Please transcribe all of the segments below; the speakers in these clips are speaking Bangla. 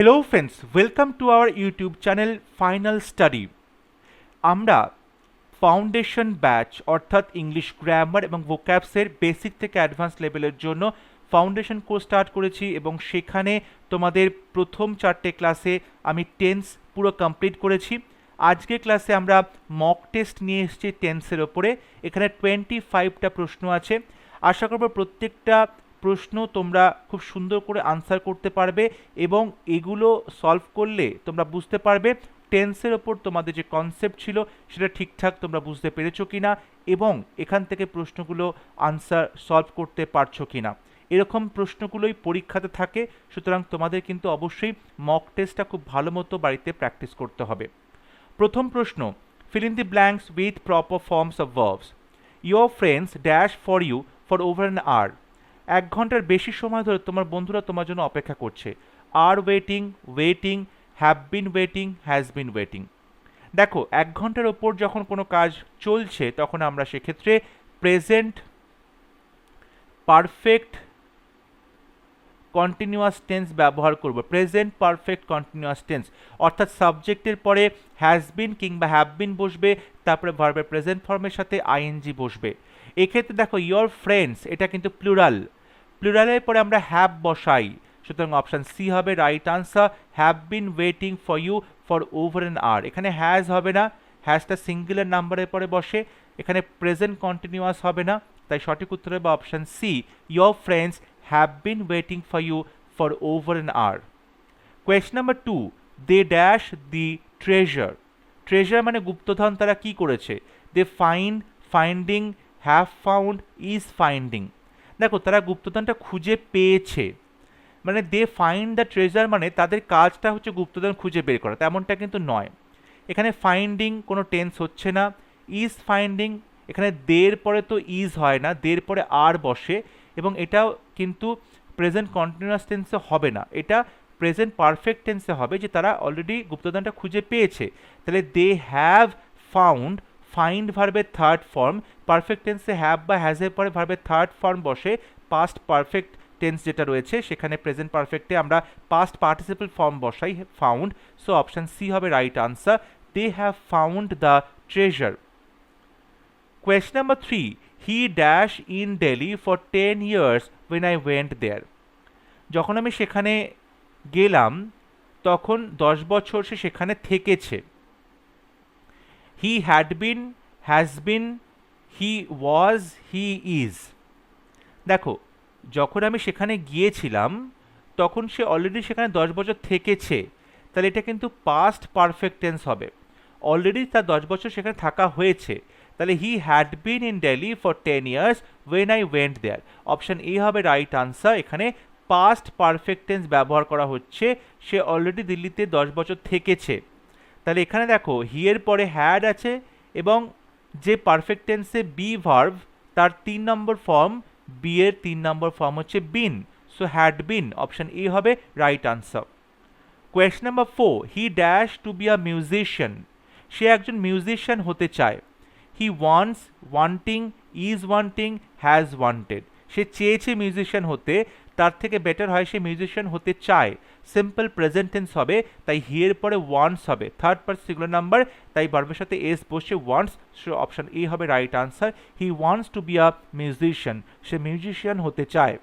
Hello friends, welcome to our YouTube channel Final Study. আমরা ফাউন্ডেশন ব্যাচ অর্থাৎ ইংলিশ গ্রামার এবং ভোক্যাবসের বেসিক থেকে অ্যাডভান্স লেভেলের জন্য ফাউন্ডেশন কোর্স স্টার্ট করেছি এবং সেখানে তোমাদের প্রথম 4টে ক্লাসে আমি টেন্স পুরো কমপ্লিট করেছি। আজকে ক্লাসে আমরা মক টেস্ট নিয়ে এসেছি টেন্সের ওপরে। এখানে 25টা প্রশ্ন আছে। আশা করব প্রত্যেকটা প্রশ্ন তোমরা খুব সুন্দর করে আনসার করতে পারবে এবং এগুলো সলভ করলে তোমরা বুঝতে পারবে টেন্সের ওপর তোমাদের যে কনসেপ্ট ছিল সেটা ঠিকঠাক তোমরা বুঝতে পেরেছো কিনা এবং এখান থেকে প্রশ্নগুলো আনসার সলভ করতে পারছো কিনা। এরকম প্রশ্নগুলোই পরীক্ষাতে থাকে, সুতরাং তোমাদের কিন্তু অবশ্যই মক টেস্টটা খুব ভালো মতো বাড়িতে প্র্যাকটিস করতে হবে। প্রথম প্রশ্ন, fill in the blanks with proper forms of verbs. Your friends dash for you for over an hour. 1 ঘন্টার বেশি সময় ধরে তোমার বন্ধুরা তোমার জন্য অপেক্ষা করছে। আর waiting, waiting, have been waiting, has been waiting. দেখো 1 ঘন্টার ওপর যখন কোনো কাজ চলছে তখন আমরা সেক্ষেত্রে প্রেজেন্ট পারফেক্ট কন্টিনিউয়াস টেন্স ব্যবহার করব। প্রেজেন্ট পারফেক্ট কন্টিনিউয়াস টেন্স অর্থাৎ সাবজেক্টের পরে হ্যাজ বিন কিংবা হ্যাভ বিন বসবে, তারপরে ভার্বের প্রেজেন্ট ফর্মের সাথে আইএনজি বসবে। এক্ষেত্রে দেখো ইয়োর ফ্রেন্ডস এটা কিন্তু প্লুরাল, প্লুরালের পরে আমরা হ্যাভ বসাই, সুতরাং অপশান সি হবে right answer. Have been waiting for you for over an hour. এখানে হ্যাজ হবে না, হ্যাজটা সিঙ্গুলার নাম্বারের পরে বসে, এখানে প্রেজেন্ট কন্টিনিউয়াস হবে না, তাই সঠিক উত্তর হবে option C, your friends have been waiting for you for over an hour. Question number 2, they dash the treasure. Treasure মানে গুপ্তধন তারা কি করেছে? They find, finding, have found, is finding. দেখো তারা গুপ্তধনটা খুঁজে পেয়েছে, মানে দে ফাইন্ড দ্য ট্রেজার মানে তাদের কাজটা হচ্ছে গুপ্তধন খুঁজে বের করা, তেমনটা কিন্তু নয়। এখানে ফাইন্ডিং কোনো টেন্স হচ্ছে না। ইজ ফাইন্ডিং, এখানে দের পরে তো ইজ হয় না, দের পরে আর বসে এবং এটাও কিন্তু প্রেজেন্ট কন্টিনিউয়াস টেন্সে হবে না, এটা প্রেজেন্ট পারফেক্ট টেন্সে হবে যে তারা অলরেডি গুপ্তধনটা খুঁজে পেয়েছে। তাহলে দে হ্যাভ ফাউন্ড, ফাইন্ড ভার্বের থার্ড ফর্ম, পারফেক্ট টেন্সে হ্যাভ বা হ্যাজের পরে ভার্বের থার্ড ফর্ম বসে, পাস্ট পারফেক্ট টেন্স যেটা রয়েছে সেখানে প্রেজেন্ট পারফেক্টে আমরা পাস্ট পার্টিসিপল ফর্ম বসাই ফাউন্ড, সো অপশান সি হবে right answer. They have found the treasure. Question number 3, he dash in Delhi for 10 years when I went there. যখন আমি সেখানে গেলাম তখন 10 বছর সে সেখানে থেকেছে। He had been, has been, he was, he is. দেখো যখন আমি সেখানে গিয়েছিলাম তখন সে অলরেডি সেখানে 10 বছর থেকেছে, তাহলে এটা কিন্তু পাস্ট পারফেক্ট টেন্স হবে। অলরেডি তার 10 বছর সেখানে থাকা হয়েছে, তাহলে he had been in Delhi for 10 years when I went there. Option A হবে রাইট আনসার। এখানে পাস্ট পারফেক্ট টেন্স ব্যবহার করা হচ্ছে, সে অলরেডি দিল্লিতে 10 বছর থেকেছে। তাহলে এখানে দেখো হি এর পরে হ্যাড আছে এবং যে পারফেক্ট টেন্সে বি ভার্ভ তার 3 নম্বর ফর্ম, বি এর 3 নম্বর ফর্ম হচ্ছে been, so had been, option A হবে right answer. Question number 4, he dash to be a musician. সে একজন মিউজিশিয়ান হতে চায়। He wants, wanting, is wanting, has wanted. সে চেয়েছে মিউজিশিয়ান হতে, তার থেকে বেটার হয় সে মিউজিশিয়ান হতে চায়। সিম্পল প্রেজেন্ট টেন্স হবে, তাই হি এর পরে ওয়ান্টস হবে, থার্ড পার্সন সিঙ্গুলার নাম্বার, তাই ভার্বের সাথে এস বসে ওয়ান্টস, সো অপশন এ হবে right answer. He wants to be a musician, সে মিউজিশিয়ান হতে চায়।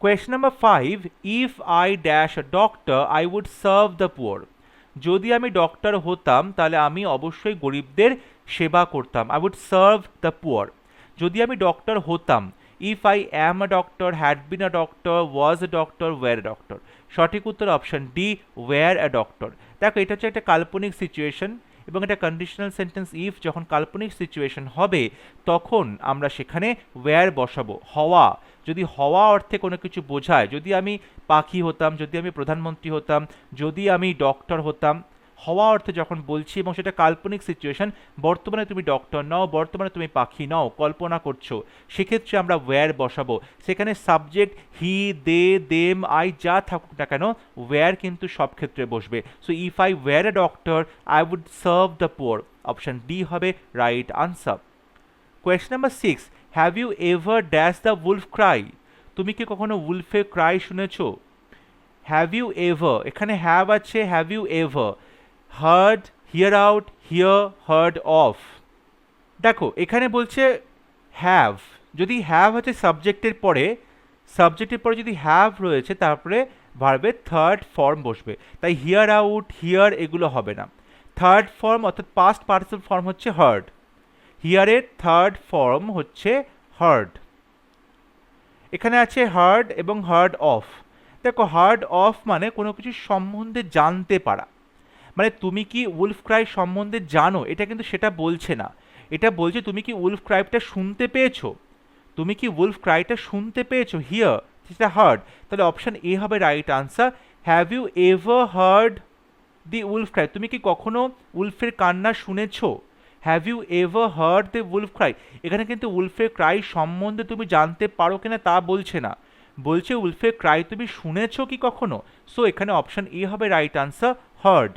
Question number 5, if I dash a doctor I would serve the poor. যদি আমি ডক্টর হতাম তাহলে আমি অবশ্যই গরিবদের সেবা করতাম। I would serve the poor. যদি আমি ডক্টর হতাম, if I am a doctor, had been a doctor, was a doctor, were a doctor. সঠিক উত্তর option D, were a doctor. দেখো এটা হচ্ছে একটা কাল্পনিক সিচুয়েশন এবং এটা কন্ডিশনাল সেন্টেন্স। ইফ যখন কাল্পনিক সিচুয়েশন হবে তখন আমরা সেখানে ওয়্যার বসাবো। হওয়া, যদি হওয়া অর্থে কোনো কিছু বোঝায়, যদি আমি পাখি হতাম, যদি আমি প্রধানমন্ত্রী হতাম, যদি আমি ডক্টর হতাম, হওয়া অর্থে যখন বলছি এবং সেটা কাল্পনিক সিচুয়েশন, বর্তমানে তুমি ডক্টর নও, বর্তমানে তুমি পাখি নও, কল্পনা করছো, সেক্ষেত্রে আমরা ওয়্যার বসাবো। সেখানে subject he, they, them, I যা থাকুক না কেন ওয়্যার কিন্তু সব ক্ষেত্রে বসবে। So if I were a doctor I would serve the poor, option D হবে right answer. Question number 6, have you ever dash the wolf cry. তুমি কি কখনো উলফের ক্রাই শুনেছো? হ্যাভ ইউ এভার, এখানে হ্যাভ আছে, have you ever heard, hear out, hear, heard of. দেখো এখানে বলছে হ্যাভ, যদি হ্যাভ আছে সাবজেক্টের পরে যদি হ্যাভ রয়েছে তারপরে ভার্বের থার্ড ফর্ম বসবে, তাই হিয়ার আউট, হিয়ার এগুলো হবে না। থার্ড ফর্ম অর্থাৎ পাস্ট পার্টিসিপল ফর্ম হচ্ছে হার্ড, হিয়ারের থার্ড ফর্ম হচ্ছে হার্ড। এখানে আছে হার্ড এবং হার্ড অফ। দেখো হার্ড অফ মানে কোনো কিছু সম্বন্ধে জানতে পারা, মানে তুমি কি উলফ ক্রাই সম্বন্ধে জানো, এটা কিন্তু সেটা বলছে না। এটা বলছে তুমি কি উলফ ক্রাইটা শুনতে পেয়েছো, তুমি কি উলফ ক্রাইটা শুনতে পেয়েছো, হিয়ার, সেটা হার্ড। তাহলে অপশন এ হবে right answer. Have you ever heard the wolf cry, তুমি কি কখনো উলফের কান্না শুনেছো? Have you ever heard the wolf cry, এখানে কিন্তু উলফের ক্রাই সম্বন্ধে তুমি জানতে পারো কিনা তা বলছে না, বলছে উলফের ক্রাই তুমি শুনেছো কি কখনো। সো এখানে অপশন এ হবে right answer, heard.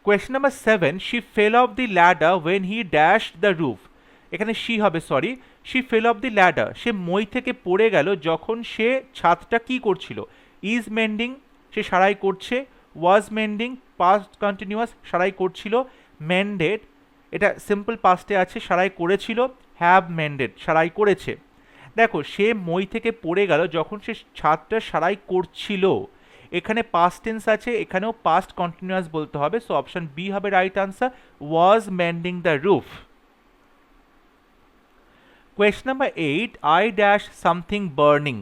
Question number 7, she fell off the ladder when he dashed the roof. এখানে শি হবে, sorry, she fell off the ladder, সে মই থেকে পড়ে গেল যখন সে ছাদটা কি করছিল। ইজ মেন্ডিং, সে সারাই করছে। ওয়াজ মেন্ডিং, পাস্ট কন্টিনিউয়াস, সারাই করছিল। মেন্ডেড, এটা সিম্পল পাস্টে আছে, সারাই করেছিল। হ্যাভ মেন্ডেড, সারাই করেছে। দেখো সে মই থেকে পড়ে গেল যখন সে ছাদটা সারাই করছিল, এখানে পাস্ট টেন্স আছে, এখানেও পাস্ট কন্টিনিউয়াস বলতে হবে। সো অপশন বি হবে right answer, was mending the roof. Question number 8, I dash something burning,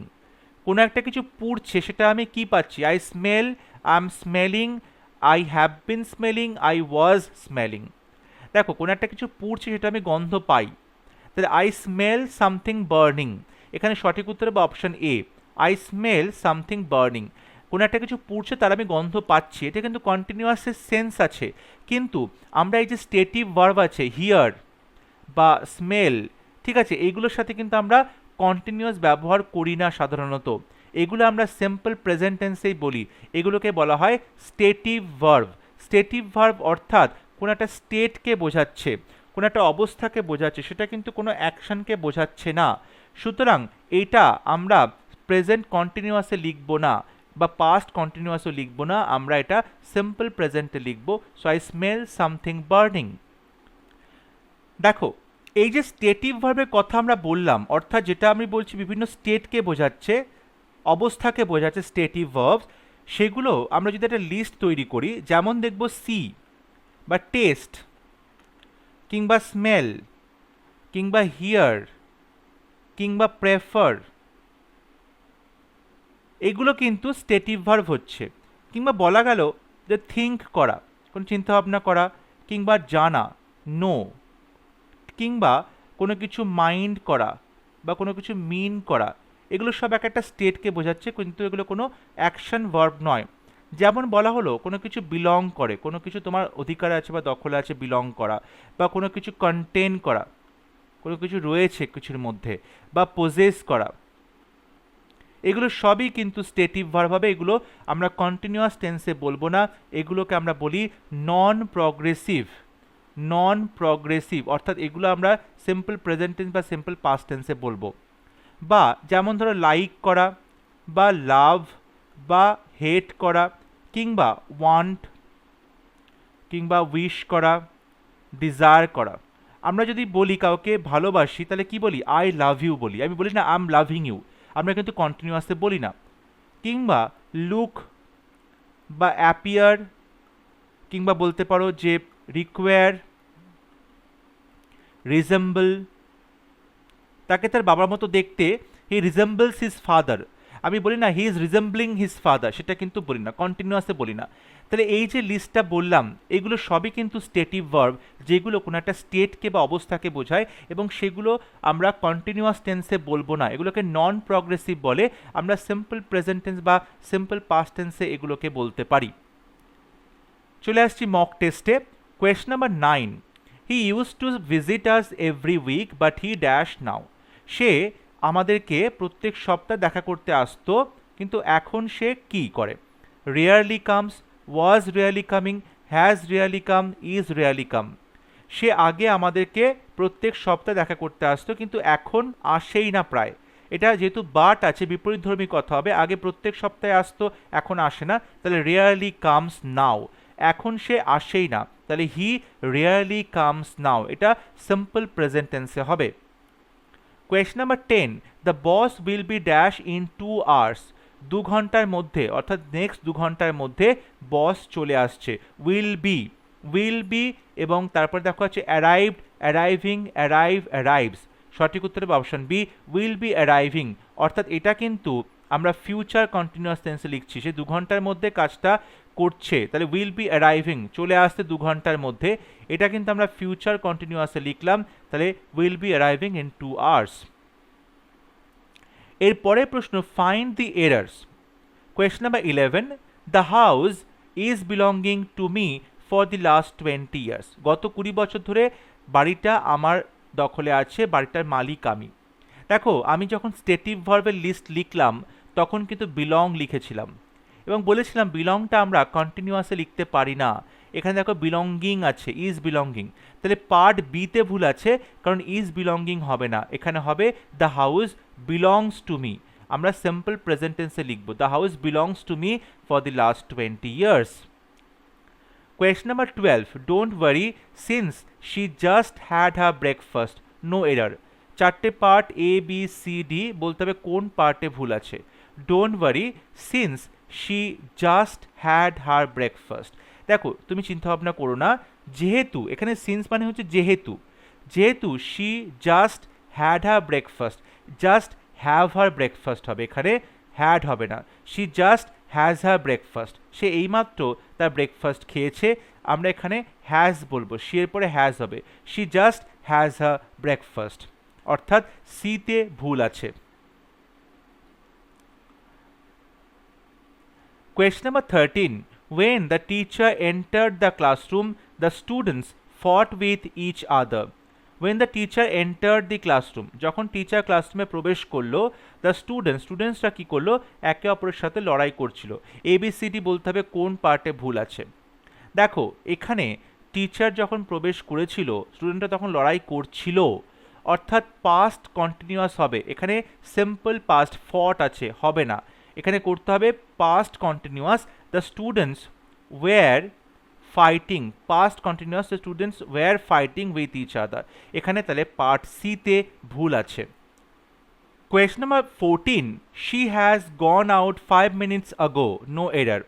কোনো একটা কিছু পুড়ছে, সেটা আমি কি পাচ্ছি? I smell, I am smelling, I have been smelling, I was smelling. দেখো কোনো একটা কিছু পুড়ছে সেটা আমি গন্ধ পাই, তাহলে আই স্মেল সামথিং বার্নিং, এখানে সঠিক উত্তর হবে option A, I smell something burning. কোনো একটা কিছু পুড়ছে তার আমি গন্ধ পাচ্ছি, এটা কিন্তু কন্টিনিউয়াসের সেন্স আছে, কিন্তু আমরা এই যে স্টেটিভ ভার্ব আছে হিয়ার বা স্মেল, ঠিক আছে, এইগুলোর সাথে কিন্তু আমরা কন্টিনিউয়াস ব্যবহার করি না সাধারণত, এগুলো আমরা সিম্পল প্রেজেন্ট টেন্সেই বলি, এগুলোকে বলা হয় স্টেটিভ ভার্ব। স্টেটিভ ভার্ব অর্থাৎ কোনো একটা স্টেটকে বোঝাচ্ছে, কোনো একটা অবস্থাকে বোঝাচ্ছে, সেটা কিন্তু কোনো অ্যাকশনকে বোঝাচ্ছে না। সুতরাং এইটা আমরা প্রেজেন্ট কন্টিনিউয়াসে লিখবো না বা পাস্ট কন্টিনিউয়াসও লিখবো না, আমরা এটা সিম্পল প্রেজেন্টে লিখবো। So I smell something burning. দেখো এই যে স্টেটিভ ভার্বের কথা আমরা বললাম, অর্থাৎ যেটা আমি বলছি বিভিন্ন স্টেটকে বোঝাচ্ছে, অবস্থাকে বোঝাচ্ছে স্টেটিভ ভার্বস, সেগুলো আমরা যদি একটা লিস্ট তৈরি করি, যেমন দেখব সি বা টেস্ট কিংবা স্মেল কিংবা হিয়ার কিংবা প্রেফার, এগুলো কিন্তু স্টেটিভ ভার্ব হচ্ছে। কিংবা বলা গেল যে থিঙ্ক করা, কোনো চিন্তাভাবনা করা, কিংবা জানা, নো, কিংবা কোনো কিছু মাইন্ড করা বা কোনো কিছু মিন করা, এগুলো সব এক একটা স্টেটকে বোঝাচ্ছে, কিন্তু এগুলো কোনো অ্যাকশন ভার্ব নয়। যেমন বলা হলো কোনো কিছু বিলং করে, কোনো কিছু তোমার অধিকার আছে বা দখলে আছে বিলং করা, বা কোনো কিছু কন্টেন করা, কোনো কিছু রয়েছে কিছুর মধ্যে, বা পজেস করা, এগুলো সবই কিন্তু স্টেটিভ ভার্ব হবে। এগুলো আমরা কন্টিনিউয়াস টেন্সে বলবো না, এগুলোকে আমরা বলি নন প্রগ্রেসিভ। নন প্রগ্রেসিভ অর্থাৎ এগুলো আমরা সিম্পল প্রেজেন্ট টেন্স বা সিম্পল পাস্ট টেন্সে বলবো। বা যেমন ধরো লাইক করা বা লাভ বা হেট করা কিংবা ওয়ান্ট কিংবা উইশ করা, ডিজায়ার করা। আমরা যদি বলি কাউকে ভালোবাসি তাহলে কি বলি? আই লাভ ইউ বলি, আমি বলি না আই এম লাভিং ইউ, আমরা কিন্তু কন্টিনিউয়াসে বলি না। কিংবা লুক বা অ্যাপিয়ার, কিংবা বলতে পারো যে রিকোয়ার, রিজেম্বল, তাকে তার বাবার মতো দেখতে, হি রিজেম্বলস হিজ ফাদার, আমি বলি না হি ইজ রিজেম্বলিং হিজ ফাদার, সেটা কিন্তু বলি না, কন্টিনিউয়াসে বলি না। তাহলে এই যে লিস্টটা বললাম এগুলো সবই কিন্তু স্টেটিভ ভার্ব, যেগুলো কোনো একটা স্টেটকে বা অবস্থাকে বোঝায়, এবং সেগুলো আমরা কন্টিনিউয়াস টেন্সে বলবো না, এগুলোকে নন প্রগ্রেসিভ বলে, আমরা সিম্পল প্রেজেন্ট টেন্স বা সিম্পল পাস্ট টেন্সে এগুলোকে বলতে পারি। চলে আসছি মক টেস্টে। Question number 9, he use to visit us every week but he dash now, সে আমাদেরকে প্রত্যেক সপ্তাহ দেখা করতে আসতো, কিন্তু এখন সে কি করে? Rarely comes, was rarely coming, has rarely come, is rarely come. সে আগে আমাদেরকে প্রত্যেক সপ্তাহে দেখা করতে আসতো, কিন্তু এখন আসেই না প্রায়। এটা যেহেতু বাট আছে বিপরীতধর্মী কথা হবে, আগে প্রত্যেক সপ্তাহে আসতো এখন আসে না, তাহলে রেয়ারলি কামস নাও, এখন সে আসেই না, তাহলে হি রেয়ারলি কামস নাও, এটা সিম্পল প্রেজেন্ট টেন্সে হবে। Question number 10, the boss will be dash in 2 hours, 2 ঘন্টার মধ্যে অর্থাৎ নেক্সট 2 ঘন্টার মধ্যে বস চলে আসছে। উইল বি এবং তারপর দেখো আছে অ্যারাইভড, অ্যারাইভিং, অ্যারাইভ, অ্যারাইভস, সঠিক উত্তর হবে option B, will be arriving. অর্থাৎ এটা কিন্তু আমরা ফিউচার কন্টিনিউয়াস টেন্সে লিখছি, সে 2 ঘন্টার মধ্যে কাজটা করছে, তাহলে উইল বি অ্যারাইভিং চলে আসতে 2 ঘন্টার মধ্যে, এটা কিন্তু আমরা ফিউচার কন্টিনিউয়াসে লিখলাম, তাহলে will be arriving in 2 hours. এরপরে প্রশ্ন, find the errors. Question number 11, the house is belonging to me for the last 20 years, গত 20 বছর ধরে বাড়িটা আমার দখলে আছে, বাড়িটার মালিক আমি। দেখো আমি যখন স্টেটিভ ভার্বের লিস্ট লিখলাম তখন কিন্তু বিলং লিখেছিলাম এবং বলেছিলাম বিলংটা আমরা কন্টিনিউয়াসে লিখতে পারি না, এখানে দেখো বিলঙ্গিং আছে, ইজ বিলঙ্গিং, তাহলে পার্ট বিতে ভুল আছে, কারণ ইজ বিলঙ্গিং হবে না, এখানে হবে the house belongs to me, আমরা সিম্পল প্রেজেন্ট টেন্সে লিখব, the house belongs to me for the last 20 years. Question number 12, don't worry since she just had her breakfast, no error. 4টে part A B C D, বলতে হবে কোন পার্টে ভুল আছে। Don't worry since she just had her breakfast, দেখো তুমি চিন্তা ভাবনা করো না, যেহেতু এখানে সিন্স মানে হচ্ছে যেহেতু, যেহেতু she just had her breakfast, just have her breakfast হবে, এখানে হ্যাড হবে না, she just has her breakfast, সে এইমাত্র তার ব্রেকফাস্ট খেয়েছে, আমরা এখানে হ্যাজ বলবো, শি এর পরে হ্যাজ হবে, she just has her breakfast, অর্থাৎ সিতে ভুল আছে। Question number 13, when the teacher entered the classroom, the students fought with each other. When the teacher entered the classroom, যখন টিচার ক্লাসরুমে প্রবেশ করলো, দ্য স্টুডেন্টসরা কি করলো, একে অপরের সাথে লড়াই করছিল। এবিসিডি বলতে হবে কোন পার্টে ভুল আছে। দেখো এখানে টিচার যখন প্রবেশ করেছিল স্টুডেন্টরা তখন লড়াই করছিল, অর্থাৎ পাস্ট কন্টিনিউয়াস হবে, এখানে সিম্পল পাস্ট ফট আছে, হবে না, এখানে করতে হবে past continuous, the students were fighting, past continuous, the students were fighting with each other, এখানে তাহলে পার্ট সিতে ভুল আছে। Question number 14, she has gone out 5 minutes ago, no error.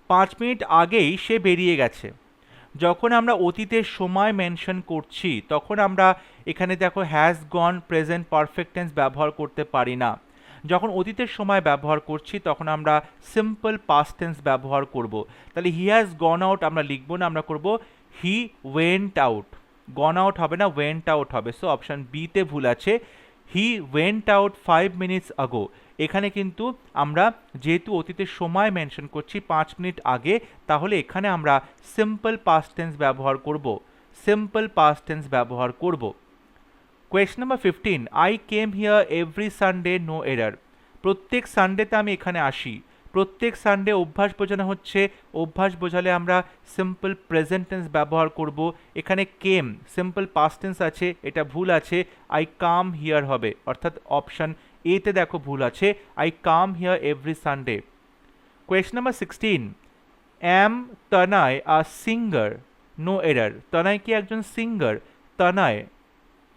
5 minute আগেই সে বেরিয়ে গেছে। যখন আমরা অতীতের সময় মেনশন করছি তখন আমরা এখানে দেখো has gone present perfect tense ব্যবহার করতে পারি না, যখন অতীতের সময় ব্যবহার করছি তখন আমরা সিম্পল পাস্ট টেন্স ব্যবহার করব, তাহলে হি হ্যাজ গন আউট আমরা লিখবো না, আমরা করব he went out, gone out হবে না, ওয়েন্ট আউট হবে, সো অপশন বিতে ভুল আছে, he went out 5 minutes ago, এখানে কিন্তু আমরা যেহেতু অতীতের সময় মেনশন করছি 5 মিনিট আগে, তাহলে এখানে আমরা সিম্পল পাস্ট টেন্স ব্যবহার করব, সিম্পল পাস্ট টেন্স ব্যবহার করব। Question number 15, I came here every Sunday, no error. প্রত্যেক সানডেতে আমি এখানে আসি, প্রত্যেক সানডে অভ্যাস বোঝানো হচ্ছে, অভ্যাস বোঝালে আমরা সিম্পল প্রেজেন্ট টেন্স ব্যবহার করব, এখানে কেম সিম্পল পাস্ট টেন্স আছে, এটা ভুল আছে, আই কাম হিয়ার হবে, অর্থাৎ অপশন এতে দেখো ভুল আছে, I come here every Sunday. Question number 16, am Tanay a singer, no error. Tanay কি একজন সিঙ্গার? তনয়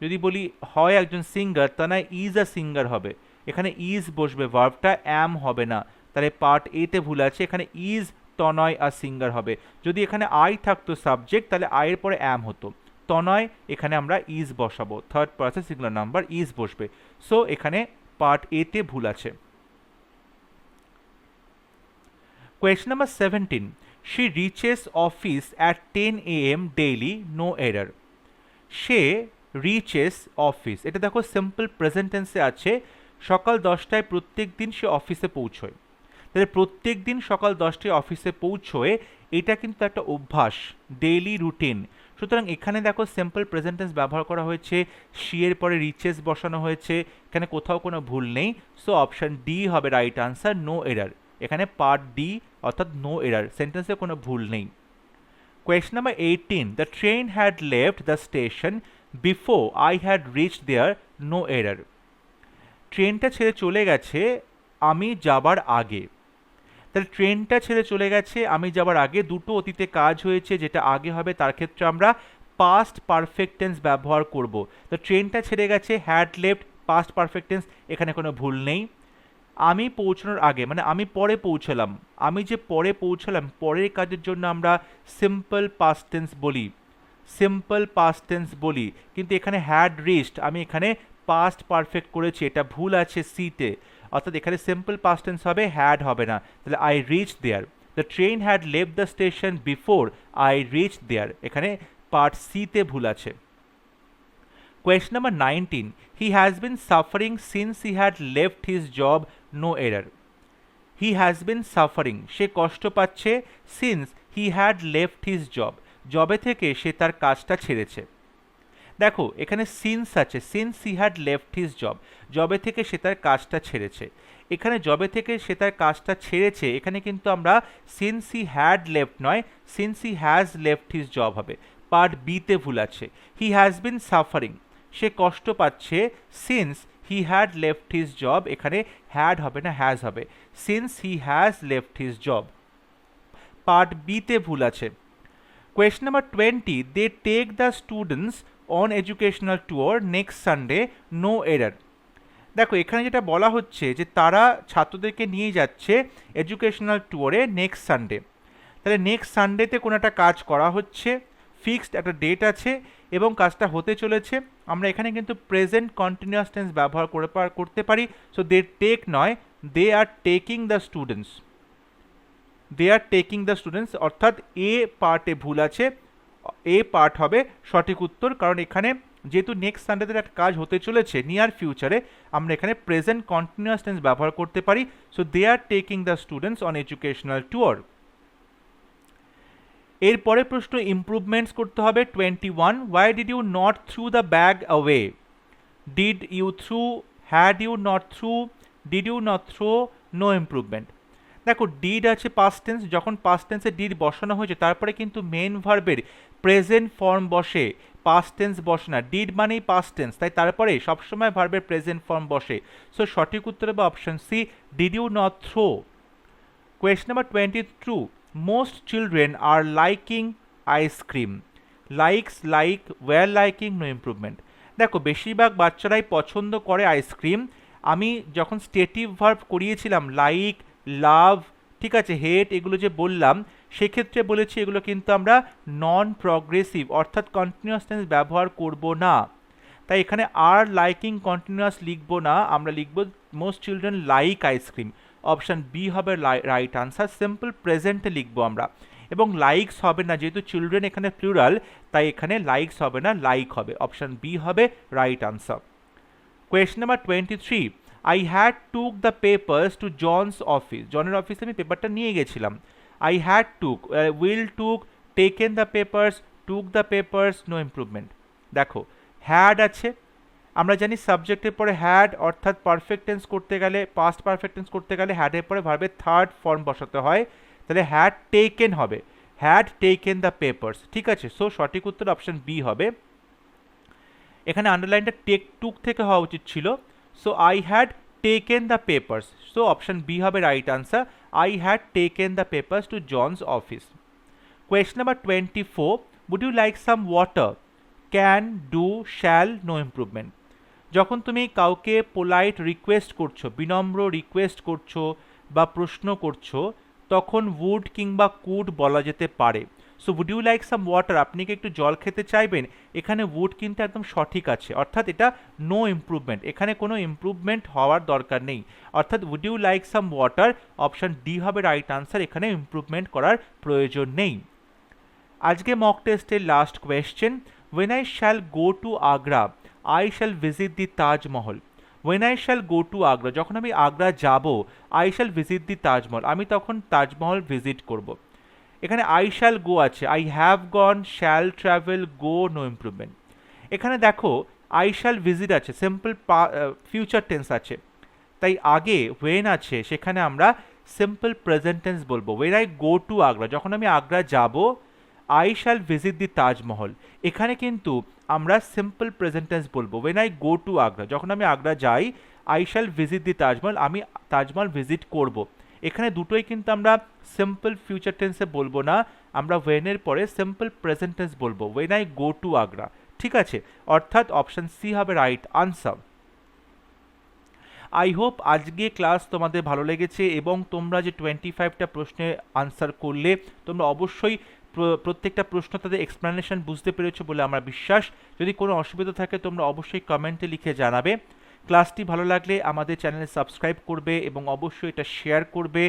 যদি বলি হয় একজন singer, Tanay is a singer হবে, এখানে ইজ বসবে, ভার্বটা অ্যাম হবে না, তাহলে পার্ট এতে ভুল আছে, এখানে ইজ তনয় আ সিঙ্গার হবে। যদি এখানে আই থাকতো সাবজেক্ট তাহলে আয়ের পরে অ্যাম হতো, তনয় এখানে আমরা ইজ বসাবো, third person singular number is বসবে, সো এখানে পার্ট এতে ভুল আছে। Question number 17, she reaches office at 10 AM daily, no error. সে রিচেস অফিস, এটা দেখো সিম্পল প্রেজেন্ট টেন্সে আছে, সকাল 10টায় প্রত্যেক দিন সে অফিসে পৌঁছয়, তাহলে প্রত্যেক দিন সকাল 10টায় অফিসে পৌঁছয়, এটা কিন্তু একটা অভ্যাস, ডেইলি রুটিন, সুতরাং এখানে দেখো সিম্পল প্রেজেন্ট টেন্স ব্যবহার করা হয়েছে, শি এর পরে রিচেস বসানো হয়েছে, এখানে কোথাও কোনো ভুল নেই, সো অপশন ডি হবে রাইট আনসার, নো এরার, এখানে পার্ট ডি অর্থাৎ নো এরার, সেন্টেন্সে কোনো ভুল নেই। Question number 18, the train had left the station before I had reached there, no error. ট্রেনটা ছেড়ে চলে গেছে আমি যাবার আগে। তাহলে ট্রেনটা ছেড়ে চলে গেছে আমি যাবার আগে, দুটো অতীতে কাজ হয়েছে, যেটা আগে হবে তার ক্ষেত্রে আমরা পাস্ট পারফেক্ট টেন্স ব্যবহার করব। তো ট্রেনটা ছেড়ে গেছে, had left, past perfect tense, এখানে কোনো ভুল নেই। আমি পৌঁছানোর আগে মানে আমি পরে পৌঁছালাম, আমি যে পরে পৌঁছালাম পরের কাজের জন্য আমরা সিম্পল পাস্ট টেন্স বলি, সিম্পল পাস্ট টেন্স বলি। কিন্তু এখানে হ্যাড রিচড, আমি এখানে পাস্ট পারফেক্ট করেছি, এটা ভুল আছে সিতে, অর্থাৎ এখানে সিম্পল পাস্ট টেন্স হবে, হ্যাড হবে না। তাহলে I reach there, the train had left the station before I reach there, এখানে পার্ট সিতে ভুল আছে। Question number 19. He has been suffering since he had left his job, no error. He has been suffering, সে কষ্ট পাচ্ছে, since he had left his job, জবে থেকে সে তার কাজটা ছেড়েছে। দেখো এখানে সিন্স আছে, since he had left his job, জবে থেকে সে তার কাজটা ছেড়েছে। এখানে জবে থেকে সে তার কাজটা ছেড়েছে, এখানে কিন্তু আমরা সিন্স হি হ্যাড লেফট নয়, since he has left his job হবে। পার্ট বিতে ভুল আছে। হি হ্যাজ বিন সাফারিং, সে কষ্ট পাচ্ছে, since he had left his job, এখানে হ্যাড হবে না, হ্যাজ হবে। Since he has left his job, part বিতে ভুল আছে। Question number 20. They take the students on educational tour next Sunday, no error. দেখো এখানে যেটা বলা হচ্ছে যে তারা ছাত্রদেরকে নিয়ে যাচ্ছে এডুকেশনাল ট্যুরে নেক্সট সানডে। তাহলে নেক্সট সানডেতে কোনো একটা কাজ করা হচ্ছে, ফিক্সড একটা ডেট আছে এবং কাজটা হতে চলেছে। আমরা এখানে কিন্তু প্রেজেন্ট কন্টিনিউয়াস টেন্স ব্যবহার করতে পারি। সো দে টেক নয়, they are taking the students, they are taking the students, অর্থাৎ এ পার্টে ভুল আছে, এ পার্ট হবে সঠিক উত্তর, কারণ এখানে যেহেতু নেক্সট সানডেতে একটা কাজ হতে চলেছে নিয়ার ফিউচারে, আমরা এখানে প্রেজেন্ট কন্টিনিউয়াস টেন্স ব্যবহার করতে পারি। So they are taking the students on educational tour. এরপরে প্রশ্ন ইমপ্রুভমেন্টস করতে হবে। 21. Why did you not threw the bag away? Did you threw, had you not threw, did you not throw, no improvement. দেখো ডিড আছে পাস্ট টেন্স, যখন পাস্ট টেন্সে ডিড বসানো হয়েছে তারপরে কিন্তু মেন ভার্বের প্রেজেন্ট ফর্ম বসে, পাস্ট টেন্স বসে না। ডিড মানেই পাস্ট টেন্স, তাই তারপরে সবসময় ভার্বের প্রেজেন্ট ফর্ম বসে। সো সঠিক উত্তর হবে option C, did you not throw. Question number 22. Most children are liking ice cream, likes, like, were liking, no improvement. দেখো বেশিরভাগ বাচ্চারাই পছন্দ করে আইসক্রিম। আমি যখন স্টেটিভ ভার্ব করিয়েছিলাম লাইক, লাভ, ঠিক আছে, হেট, এগুলো যে বললাম সেক্ষেত্রে বলেছি এগুলো কিন্তু আমরা নন প্রগ্রেসিভ অর্থাৎ কন্টিনিউয়াস টেন্স ব্যবহার করব না। তাই এখানে আর লাইকিং কন্টিনিউয়াস লিখব না, আমরা লিখব most children like ice cream. Option B হবে রাইট আনসার, সিম্পল প্রেজেন্টে লিখবো আমরা, এবং লাইকস হবে না, যেহেতু চিলড্রেন এখানে প্লুরাল তাই এখানে লাইকস হবে না, লাইক হবে। অপশান বি হবে right answer. Question number 23. I had took the papers to John's office, জনের অফিসে আমি পেপারটা নিয়ে গেছিলাম। I had took, will took, taken the papers, took the papers, no improvement. দেখো হ্যাড আছে, আমরা জানি সাবজেক্টের পরে হ্যাড অর্থাৎ পারফেক্ট টেন্স করতে গেলে, পাস্ট পারফেক্ট টেন্স করতে গেলে হ্যাডের পরে ভার্বের থার্ড ফর্ম বসাতে হয়। তাহলে হ্যাড টেকেন হবে, হ্যাড টেকেন দ্য পেপার্স, ঠিক আছে। সো সঠিক উত্তর অপশন বি হবে। এখানে আন্ডারলাইনটা টেক টুক থেকে হওয়া উচিত ছিল। So I had taken the papers, so option B হবে right answer, I had taken the papers to John's office. Question number 24. Would you like some water? Can, do, shall, no improvement. যখন তুমি কাউকে পোলাইট রিকোয়েস্ট করছো, বিনম্র রিকোয়েস্ট করছো বা প্রশ্ন করছো, তখন উড কিংবা কুড বলা যেতে পারে। So would you like some water, আপনি কি একটু জল খেতে চাইবেন, এখানে উড কিন্তু একদম সঠিক আছে, অর্থাৎ এটা নো ইমপ্রুভমেন্ট, এখানে কোনো ইমপ্রুভমেন্ট হওয়ার দরকার নেই, অর্থাৎ would you like some water, option D হবে রাইট আনসার, এখানে ইমপ্রুভমেন্ট করার প্রয়োজন নেই। আজকে মক টেস্টের last question. When I shall go to Agra, I shall visit the Taj Mahal. When I shall go to Agra, যখন আমি আগ্রা যাব, I shall visit the Taj Mahal, আমি তখন তাজমহল ভিজিট করব। এখানে I shall go আছে, I have gone, shall travel, go, no improvement। এখানে দেখো I shall visit আছে, সিম্পল ফিউচার টেন্স আছে, তাই আগে when আছে সেখানে আমরা সিম্পল প্রেজেন্ট টেন্স বলবো। When I go to Agra, যখন আমি আগ্রা যাব, I shall visit the Taj Mahal, এখানে কিন্তু আমরা সিম্পল প্রেজেন্ট টেন্স বলবো। When I go to Agra, যখন আমি আগ্রা যাই, I shall visit the Taj Mahal, আমি তাজমহল ভিজিট করব। এখানে দুটোই কিন্তু আমরা সিম্পল ফিউচার টেন্সে বলবো না, আমরা ওয়েনের পরে সিম্পল প্রেজেন্ট টেন্স বলবো, when I go to Agra. ঠিক আছে, অর্থাৎ অপশন সি হবে রাইট আনসার। আই হোপ আজকে ক্লাস তোমাদের ভালো লেগেছে এবং তোমরা যে 25টা প্রশ্নের আনসার করলে তোমরা অবশ্যই প্রত্যেকটা প্রশ্ন তাদের এক্সপ্লেনেশন বুঝতে পেরেছো বলে আমার বিশ্বাস। যদি কোনো অসুবিধা থাকে তোমরা অবশ্যই কমেন্টে লিখে জানাবে। ক্লাসটি ভালো লাগলে আমাদের চ্যানেলে সাবস্ক্রাইব করবে এবং অবশ্যই এটা শেয়ার করবে,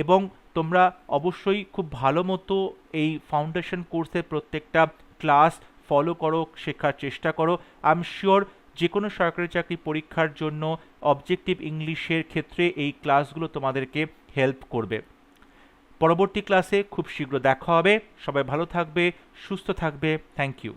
এবং তোমরা অবশ্যই খুব ভালো মতো এই ফাউন্ডেশন কোর্সের প্রত্যেকটা ক্লাস ফলো করো, শেখার চেষ্টা করো। আই এম শিওর যে কোনো সরকারি চাকরি পরীক্ষার জন্য অবজেক্টিভ ইংলিশের ক্ষেত্রে এই ক্লাসগুলো তোমাদেরকে হেল্প করবে। পরবর্তী ক্লাসে খুব শীঘ্র দেখা হবে। সবাই ভালো থাকবে, সুস্থ থাকবে। Thank you.